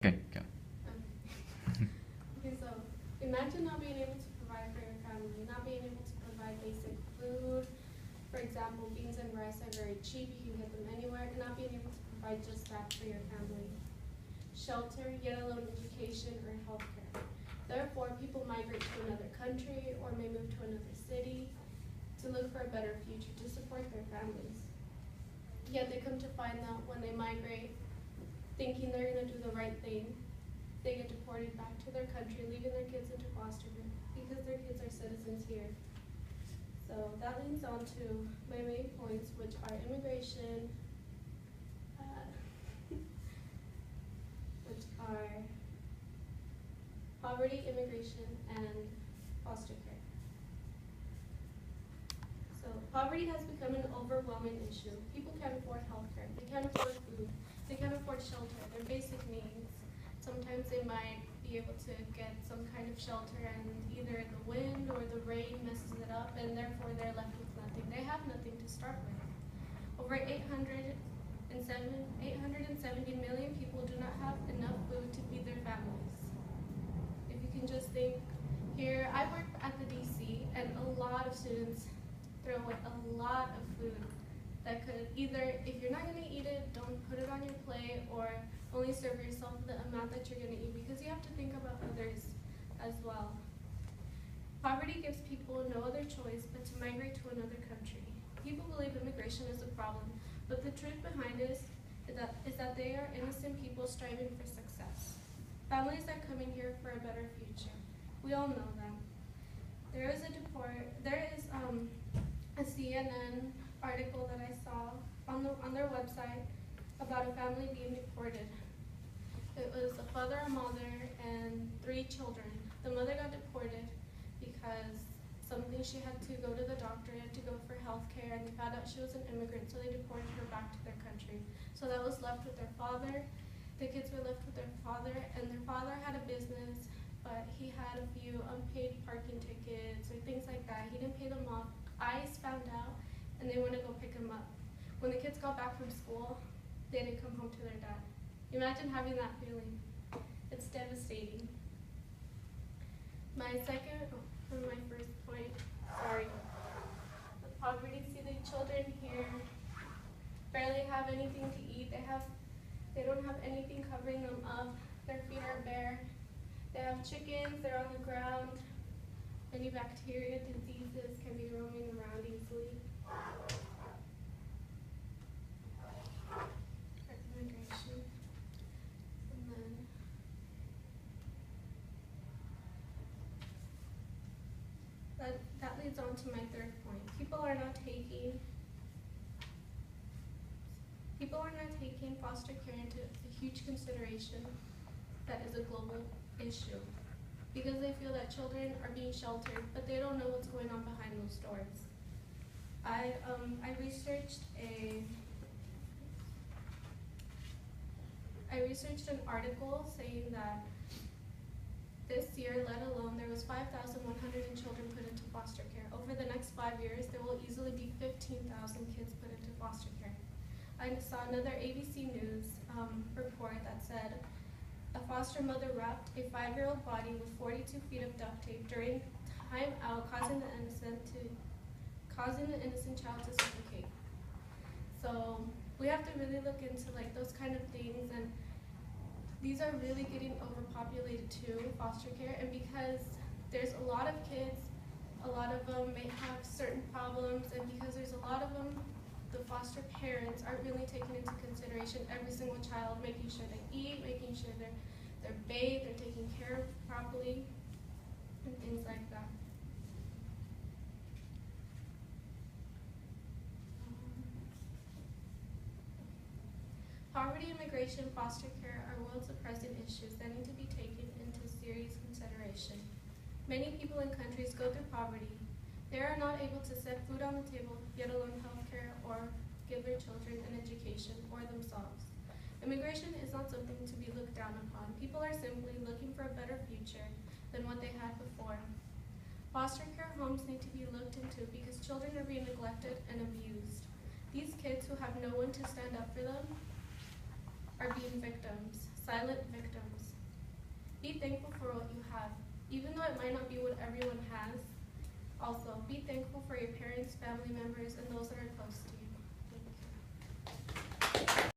Okay, go. Okay, so imagine not being able to provide for your family, not being able to provide basic food. For example, beans and rice are very cheap, you can get them anywhere, and not being able to provide just that for your family. Shelter, yet alone education or healthcare. Therefore, people migrate to another country or may move to another city to look for a better future to support their families. Yet they come to find that when they migrate, thinking they're going to do the right thing, they get deported back to their country, leaving their kids into foster care because their kids are citizens here. So that leads on to my main points, which are immigration, which are poverty, immigration, and foster care. So poverty has become an overwhelming issue. People can't afford healthcare, they can't afford food, they can't afford shelter, their basic needs. Sometimes they might be able to get some kind of shelter and either the wind or the rain messes it up and therefore they're left with nothing. They have nothing to start with. Over 870 million people do not have enough food to feed their families. If you can just think, here I work at the DC and a lot of students throw away a lot of food that could either, if you're not going to eat it, don't put it on your plate, or only serve yourself the amount that you're going to eat, because you have to think about others as well. Poverty gives people no other choice but to migrate to another country. People believe immigration is a problem, but the truth behind it is that they are innocent people striving for success. Families that come in here for a better future. We all know them. There is a CNN article that I saw on their website about a family being deported. It was a father, a mother, and 3 children. The mother got deported because she had to go to the doctor, had to go for health care, and they found out she was an immigrant, so they deported her back to their country. So that was left with their father. The kids were left with their father, and their father had a business, but he had a few unpaid parking tickets or things like that. He didn't pay them off. ICE found out, and they went to go pick him up. When the kids got back from school, they didn't come home to their dad. Imagine having that feeling. It's devastating. My first point, the poverty. See the children here barely have anything to eat. They don't have anything covering them up. Their feet are bare. They have chickens, they're on the ground. Many bacteria, diseases can be roaming around easily. Immigration. And then that leads on to my third point. People are not taking foster care into a huge consideration that is a global issue, because they feel that children are being sheltered, but they don't know what's going on behind those doors. I researched an article saying that this year, let alone, there was 5,100 children put into foster care. Over the next 5 years, there will easily be 15,000 kids put into foster care. I saw another ABC News report that said a foster mother wrapped a 5-year-old body with 42 feet of duct tape during time out, causing the innocent child to suffocate. So we have to really look into those kind of things, and these are really getting overpopulated too, foster care, and because there's a lot of kids, a lot of them may have certain problems, and because there's a lot of them, the foster parents aren't really taking into consideration every single child, making sure they eat, making sure they're bathed, they're taken care of properly, and things like that. Poverty, immigration, foster care are world's pressing issues that need to be taken into serious consideration. Many people in countries go through poverty. They are not able to set food on the table, yet alone health care, or give their children an education, or themselves. Immigration is not something to be looked down upon. People are simply looking for a better future than what they had before. Foster care homes need to be looked into because children are being neglected and abused. These kids who have no one to stand up for them are being victims, silent victims. be thankful for what you have. Even though it might not be what everyone has, also be thankful for your parents, family members, and those that are